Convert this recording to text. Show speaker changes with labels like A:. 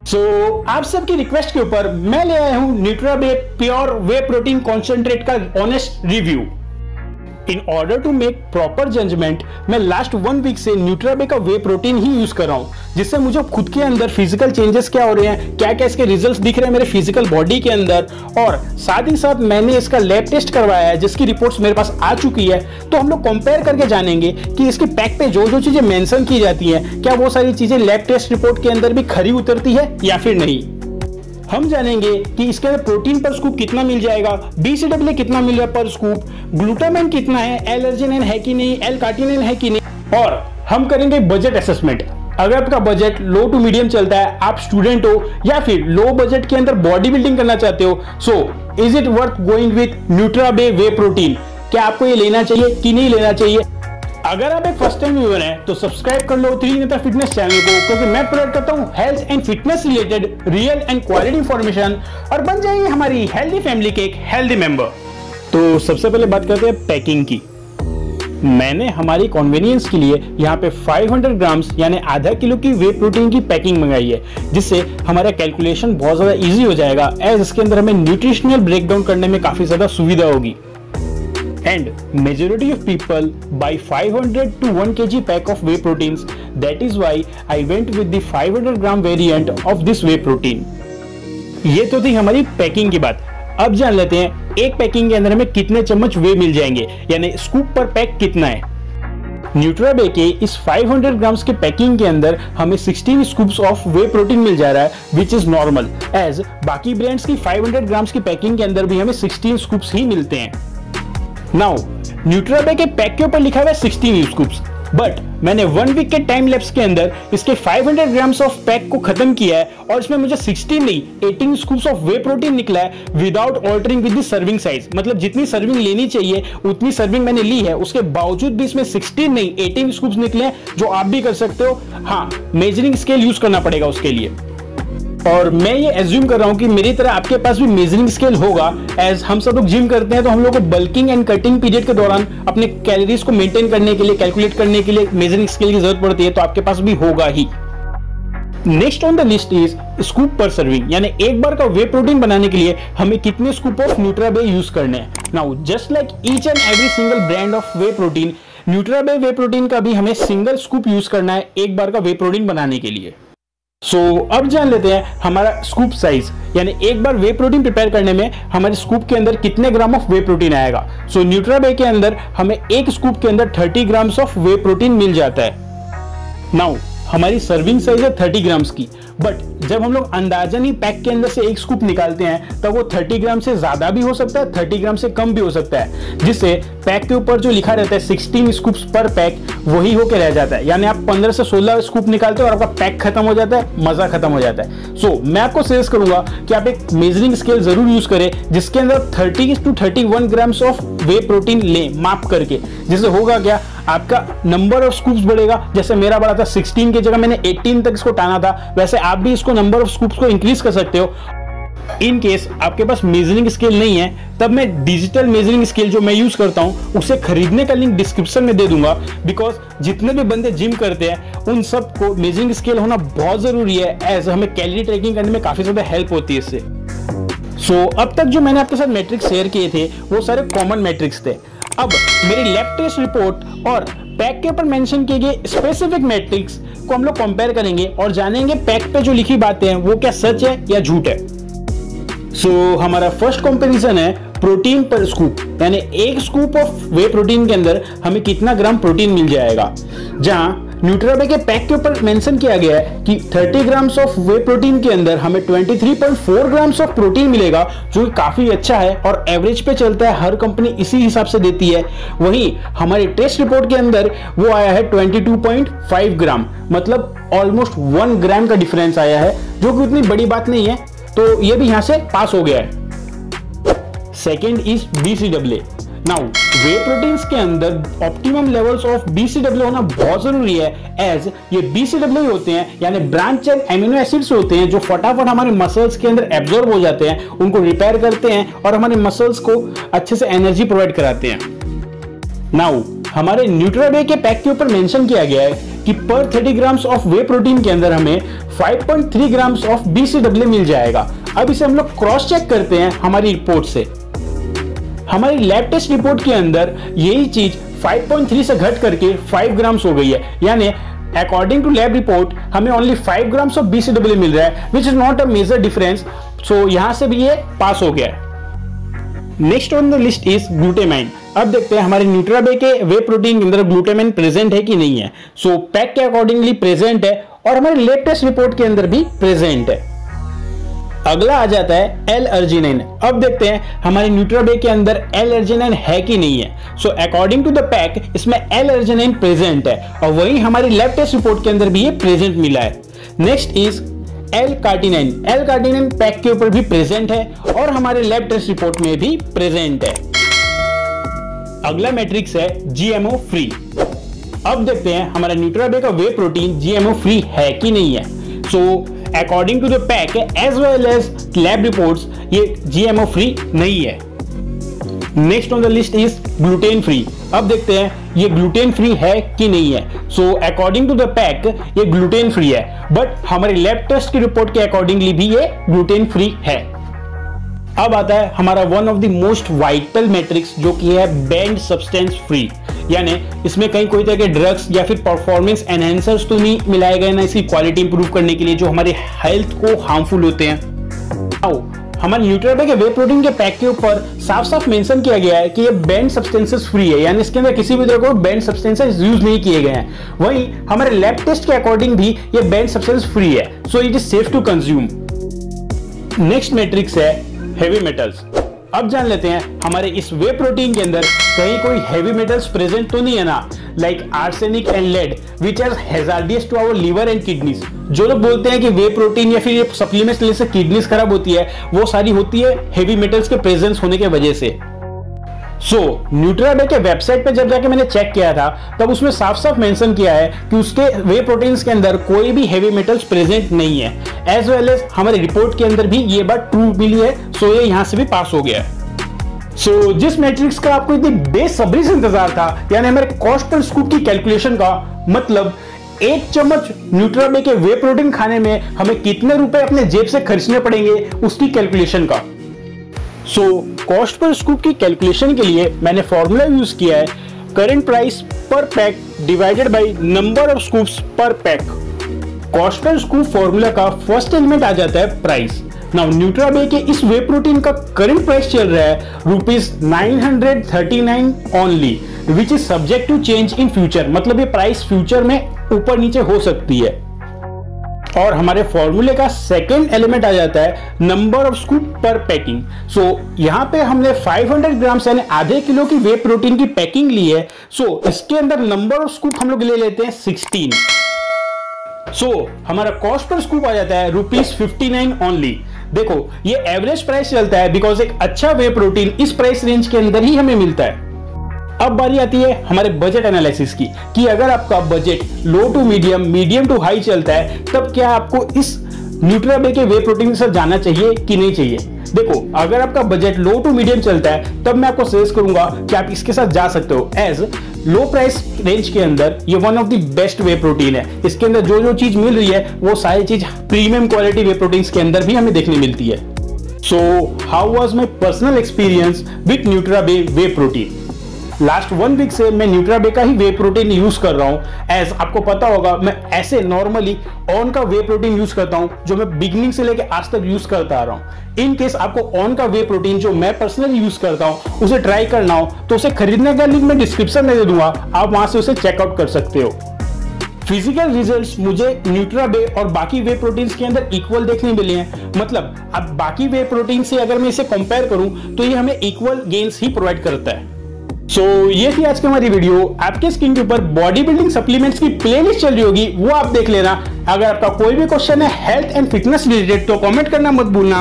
A: आप सबकी रिक्वेस्ट के ऊपर मैं ले आया हूं Nutrabay pure whey protein concentrate का honest review. In order to make proper judgement मैं लास्ट 1 वीक से न्यूट्राबे का वे प्रोटीन ही यूज कर रहा हूं, जिससे मुझे खुद के अंदर फिजिकल चेंजेस क्या हो रहे हैं, क्या क्या इसके रिजल्ट्स दिख रहे हैं मेरे फिजिकल बॉडी के अंदर, और साथ ही साथ मैंने इसका लैब टेस्ट करवाया है जिसकी रिपोर्ट्स मेरे पास आ चुकी है। तो हम लोग कंपेयर करके जानेंगे कि इसके पैक पे जो जो चीजें मेंशन की जाती हैं क्या वो सारी चीजें लैब टेस्ट रिपोर्ट के अंदर भी खरी उतरती है या फिर नहीं। हम जानेंगे कि इसके अंदर प्रोटीन पर स्कूप कितना मिल जाएगा, BCAA कितना मिल रहा है पर स्कूप, ग्लूटामाइन कितना है, L-अर्जिनिन है कि नहीं, L-कार्टिनिन है कि नहीं, और हम करेंगे बजट असेसमेंट। अगर आपका बजट लो टू मीडियम चलता है, आप स्टूडेंट हो या फिर लो बजट के अंदर बॉडी बिल्डिंग करना चाहते हो, so is it worth going with Nutrabay whey protein. क्या आपको ये लेना चाहिए कि नहीं लेना चाहिए। अगर आप एक फर्स्ट टाइम व्यूअर हैं तो सब्सक्राइब कर लो त्रिनेत्र फिटनेस चैनल को, क्योंकि मैं प्रोवाइड करता हूं health and fitness related real and quality information, और बन जाइए हमारी हेल्दी फैमिली के एक हेल्दी मेंबर। तो सबसे पहले बात करते हैं पैकिंग की। मैंने हमारी कन्वीनियंस के लिए यहाँ पे 500 ग्राम्स यानी आधा किलो की वे प्रोटीन की पैकिंग मंगाई है, जिससे हमारा कैलकुलेशन बहुत ज्यादा इजी हो जाएगा, एज इसके अंदर हमें न्यूट्रिशनल ब्रेकडाउन करने में काफी ज्यादा सुविधा होगी। And majority of people buy 500 to 1 kg pack of whey proteins. That is why I went with the 500 gram variant of this whey protein. ये तो थी हमारी पैकिंग की बात। अब जान लेते हैं एक पैकिंग के अंदर हमें कितने चम्मच वे मिल जाएंगे, यानी स्कूप पर पैक कितना है। न्यूट्राबे के इस 500 ग्राम्स के पैकिंग के अंदर हमें 16 स्कूप्स ऑफ वे प्रोटीन मिल जा रहा है, विच इज नॉर्मल, एज बाकी ब्रांड्स की 500 ग्राम्स की पैकिंग के अंदर भी हमें 16 स्कूप्स ही मिलते हैं। नाउ न्यूट्राबे के पैक के ऊपर लिखा हुआ है 16 स्कूप्स, बट मैंने 1 वीक के टाइम लैप्स के अंदर इसके 500 ग्राम्स ऑफ पैक को खत्म किया है, और इसमें मुझे 16 नहीं 18 स्कूप्स ऑफ वे प्रोटीन निकला है without altering with the serving size. मतलब जितनी सर्विंग लेनी चाहिए उतनी सर्विंग मैंने ली है, उसके बावजूद भी इसमें 16 नहीं 18 स्कूप्स निकले हैं, जो आप भी कर सकते हो। हाँ, मेजरिंग स्केल यूज करना पड़ेगा उसके लिए, और मैं ये एज्यूम कर रहा हूं कि मेरी तरह आपके पास भी मेजरिंग स्केल होगा, एज हम सब लोग जिम करते हैं तो हम लोग को बल्किंग एंड कटिंग पीरियड के दौरान अपने कैलोरीज को मेंटेन करने के लिए, कैलकुलेट करने के लिए मेजरिंग स्केल की जरूरत पड़ती है, तो आपके पास भी होगा ही। Next on the list is scoop per serving, यानी एक बार का वे प्रोटीन बनाने के लिए हमें कितने स्कूप ऑफ न्यूट्राबे यूज करने हैं। Now just like each and every single brand of whey protein, Nutrabay whey protein का भी हमें सिंगल स्कूप यूज करना है एक बार का वे प्रोटीन बनाने के लिए। अब जान लेते हैं हमारा स्कूप साइज, यानी एक बार वे प्रोटीन प्रिपेयर करने में हमारे स्कूप के अंदर कितने ग्राम ऑफ वे प्रोटीन आएगा। न्यूट्राबे के अंदर हमें एक स्कूप के अंदर 30 ग्राम्स ऑफ वे प्रोटीन मिल जाता है। नाउ हमारी सर्विंग साइज है 30 ग्राम्स की, बट जब हम लोग अंदाजन ही पैक के अंदर से एक स्कूप निकालते हैं तब वो 30 ग्राम से ज्यादा भी हो सकता है, 30 ग्राम से कम भी हो सकता है, जिससे पैक के ऊपर जो लिखा रहता है 16 स्कूप्स पर पैक वही होके रह जाता है। यानी आप 15 से 16 स्कूप निकालते हो और आपका पैक खत्म हो जाता है, मजा खत्म हो जाता है। मैं आपको सजेस्ट करूंगा कि आप एक मेजरिंग स्केल जरूर यूज करें जिसके अंदर 30 to 31 grams of whey protein लें माप करके, जिससे होगा क्या, आपका नंबर ऑफ स्कूप्स बढ़ेगा। जैसे मेरा बढ़ा था 16 की जगह मैंने 18 तक इसको टाना था, वैसे आप भी इसको नंबर ऑफ स्कूप्स को इंक्रीज कर सकते हो। इन केस आपके पास मेजरिंग स्केल नहीं है, तब मैं डिजिटल मेजरिंग स्केल जो मैं यूज करता हूं उसे खरीदने का लिंक डिस्क्रिप्शन में दे दूंगा, बिकॉज जितने भी बंदे जिम करते हैं उन सबको मेजरिंग स्केल होना बहुत जरूरी है, एज हमें कैलोरी ट्रैकिंग करने में काफी ज्यादा हेल्प होती है इससे। अब तक जो मैंने आपके साथ मैट्रिक्स शेयर किए थे वो सारे कॉमन मैट्रिक्स थे। अब मेरी लैब टेस्ट रिपोर्ट और पैक के ऊपर मेंशन किए गए स्पेसिफिक मैट्रिक्स को हम लोग कंपेयर करेंगे और जानेंगे पैक पे जो लिखी बातें हैं वो क्या सच है या झूठ है। हमारा फर्स्ट कंपैरिजन है प्रोटीन पर स्कूप, यानी एक स्कूप ऑफ वे प्रोटीन के अंदर हमें कितना ग्राम प्रोटीन मिल जाएगा। जहां न्यूट्राबे के पैक के ऊपर मेंशन किया गया है कि 30 ग्राम्स ऑफ वे प्रोटीन के अंदर हमें 23.4 ग्राम्स ऑफ प्रोटीन मिलेगा, जो काफी अच्छा है और एवरेज पे चलता है, हर कंपनी इसी हिसाब से देती है। वहीं हमारी टेस्ट रिपोर्ट के अंदर वो आया है 22.5 ग्राम, मतलब ऑलमोस्ट 1 ग्राम का डिफरेंस आया है, जो कि उतनी बड़ी बात नहीं है, तो ये भी यहां से पास हो गया है। Second is BCAA। Now way proteins के अंदर ऑप्टिमम लेवल्स ऑफ BCAA होना बहुत जरूरी है, एज ये BCAA होते हैं यानी ब्रांच चेन एमिनो एसिड्स होते हैं जो फटाफट हमारे मसल्स के अंदर एब्जॉर्ब हो जाते हैं, उनको रिपेयर करते हैं और हमारे मसल्स को अच्छे से एनर्जी प्रोवाइड कराते हैं। नाउ हमारे न्यूट्राबे के पैक के ऊपर मेंशन किया गया है कि पर 30 ग्राम्स ऑफ वे प्रोटीन के अंदर हमें 5.3 ग्राम्स ऑफ BCAA मिल जाएगा। अब इसे हम लोग क्रॉस चेक करते हैं हमारी रिपोर्ट से। हमारी लैब टेस्ट रिपोर्ट के अंदर यही चीज 5.3 से घट करके 5 ग्राम्स हो गई है, यानी अकॉर्डिंग टू लैब रिपोर्ट हमें ओनली 5 ग्राम्स ऑफ BCAA मिल रहा है, which is not a major difference. So यहां से भी ये पास हो गया है। Next on the list is glutamine. अब देखते हैं हमारे न्यूट्राबे के वे प्रोटीन के अंदर ग्लूटामाइन प्रेजेंट है कि नहीं है। सो पैक के अकॉर्डिंगली प्रेजेंट है और हमारे लैब टेस्ट रिपोर्ट के अंदर भी प्रेजेंट है। अगला आ जाता है L-अर्जिनाइन। अब देखते हैं हमारे न्यूट्राबे के अंदर L-अर्जिनाइन है कि नहीं है। So according to the pack इसमें L-अर्जिनाइन प्रेजेंट है और वही हमारी लैब टेस्ट रिपोर्ट के अंदर भी ये प्रेजेंट मिला है। Next is L carnitine. L carnitine pack के ऊपर भी प्रेजेंट है और हमारे लैब टेस्ट रिपोर्ट में भी प्रेजेंट है। अगला मैट्रिक्स है GMO फ्री। अब देखते हैं हमारा न्यूट्राबे का वे प्रोटीन GMO फ्री है कि नहीं है। So according to the pack as well as lab reports ये GMO फ्री नहीं है। Next on the list is gluten free. अब देखते हैं ये ग्लूटेन फ्री है कि नहीं है। So according to the pack ये ग्लूटेन फ्री है, बट हमारे लैब टेस्ट की रिपोर्ट के अकॉर्डिंगली भी ये ग्लूटेन फ्री है। अब आता है हमारा one of the most vital metrics जो कि है बैंड सब्सटेंस फ्री, यानी इसमें कहीं कोई तरह के ड्रग्स या फिर परफॉर्मेंस एनहेंसर्स तो नहीं मिलाए गए ना इसकी क्वालिटी इंप्रूव करने के लिए जो हमारे हेल्थ को हार्मफुल होते हैं। आओ हमारे न्यूट्राबे के वे प्रोटीन के पैक के ऊपर साफ साफ मेंशन किया गया है कि ये बैंड सब्सटेंसेस फ्री है, यानी इसके अंदर किसी भी तरह को बैंड सब्सटेंसेस यूज नहीं किए गए हैं। वहीं हमारे लैब टेस्ट के अकॉर्डिंग भी ये बैंड सब्सटेंस फ्री है, so it is safe to consume. Next metrics है हेवी मेटल्स। अब जान लेते हैं हमारे इस वे प्रोटीन के अंदर कहीं कोई हेवी मेटल्स प्रेजेंट तो नहीं है ना, like arsenic and lead which are hazardous to our liver and kidneys. जो लोग बोलते हैं कि वे प्रोटीन या फिर ये सप्लीमेंट्स लेने से किडनीज खराब होती है, वो सारी होती है हेवी मेटल्स के प्रेजेंस होने की वजह से। सो न्यूट्राबे के वेबसाइट पे जब जाके मैंने चेक किया था तब उसमें साफ साफ मेंशन किया है कि उसके वे प्रोटीन्स के अंदर कोई भी हेवी मेटल्स प्रेजेंट नहीं है। एज वेल एज हमारे रिपोर्ट के अंदर भी ये बात ट्रू मिली है, सो ये यहां से भी पास हो गया है। सो जिस मैट्रिक्स का आपको इतनी बेसब्री से इंतजार था, यानी हमारे कॉस्ट पर स्कूप की कैलकुलेशन का, मतलब 1 चम्मच न्यूट्राबे के वे प्रोटीन खाने में हमें कितने रुपए अपने जेब से खर्चने पड़ेंगे उसकी कैलकुलेशन का। सो कॉस्ट पर स्कूप की कैलकुलेशन के लिए मैंने फॉर्मूला यूज किया है current price per pack divided by number of scoops per pack. Cost per scoop formula का फर्स्ट एलिमेंट आ जाता है प्राइस। नाउ न्यूट्राबे के इस वे प्रोटीन का करंट प्राइस चल रहा है ₹939 only, which is subject to change in future. मतलब ये प्राइस फ्यूचर में ऊपर नीचे हो सकती है। और हमारे फॉर्मूले का सेकेंड एलिमेंट आ जाता है नंबर ऑफ स्कूप पर पैकिंग। सो यहां पे हमने 500 ग्राम यानी आधे किलो की वे प्रोटीन की पैकिंग ली है। सो इसके अंदर नंबर ऑफ स्कूप हम लोग ले लेते हैं 16। सो हमारा कॉस्ट पर स्कूप आ जाता है ₹59 ओनली। देखो ये एवरेज प्राइस चलता है बिकॉज एक अच्छा वे प्रोटीन इस प्राइस रेंज के अंदर ही हमें मिलता है। अब बारी आती है हमारे बजट एनालिसिस की कि अगर आपका budget low to medium, medium to high चलता है तब क्या आपको इस न्यूट्राबे के वे प्रोटीन के साथ जाना चाहिए कि नहीं चाहिए। देखो अगर आपका बजट लो टू मीडियम चलता है तब मैं आपको सजेस्ट करूंगा कि आप इसके साथ जा सकते हो। एज लो प्राइस रेंज के अंदर ये one of the best way protein है। इसके अंदर जो जो चीज मिल रही है वो सारी चीज प्रीमियम क्वालिटी वे प्रोटीन के अंदर भी हमें देखने मिलती है। So how was my personal experience with Nutrabay whey protein. Last 1 week से मैं न्यूट्राबे का ही वे प्रोटीन यूज कर रहा हूं। एज आपको पता होगा मैं ऐसे नॉर्मली ऑन का वे प्रोटीन यूज करता हूं जो मैं बिगिनिंग से लेकर आज तक यूज करता आ रहा हूं। इन केस आपको ऑन का वे प्रोटीन जो मैं पर्सनली यूज करता हूं उसे ट्राई करना हो तो उसे खरीदने का लिंक मैं डिस्क्रिप्शन में दे दूंगा, आप वहां से उसे चेकआउट कर सकते हो। फिजिकल रिजल्ट्स मुझे न्यूट्राबे और बाकी वे प्रोटीन्स के अंदर इक्वल देखने मिले हैं। मतलब अब बाकी वे प्रोटीन से अगर मैं इसे कंपेयर करूं तो ये हमें इक्वल गेन्स ही प्रोवाइड करता है। सो ये थी आज की हमारी वीडियो। आपके स्क्रीन के ऊपर बॉडी बिल्डिंग सप्लीमेंट्स की प्लेलिस्ट चल रही होगी, वो आप देख लेना। अगर आपका कोई भी क्वेश्चन है हेल्थ एंड फिटनेस रिलेटेड तो कमेंट करना मत भूलना।